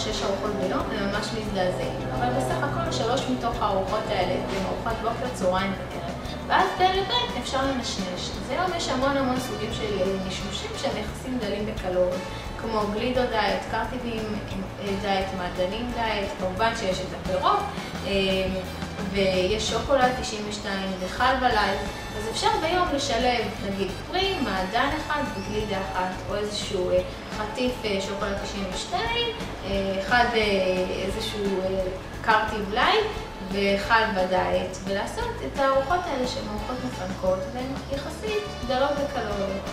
6 ארוחות ביום, הם ממש מזדעזעים. אבל בסך הכל 3 מתוך הארוחות האלה הן ארוחת בוקר, צהריים וערב. ואז בערב אפשר לנשנש. אז היום יש המון סוגים של נשנושים שהם יחסים דלים בקלוריות, כמו גלידו דיאט, קרטיבים דיאט, מעדנים דיאט, כמובן שיש את הפירות, ויש שוקולד 92 וחלבה לייט. אז אפשר ביום לשלב, נגיד פרי, מעדן אחד וגלידה אחת, או איזשהו חטיף שוקולד 92, איזשהו קרטיב לייט וחלבה דיאט, ולעשות את הארוחות האלה שהן ארוחות מפנקות והן יחסית דלות בקלוריות.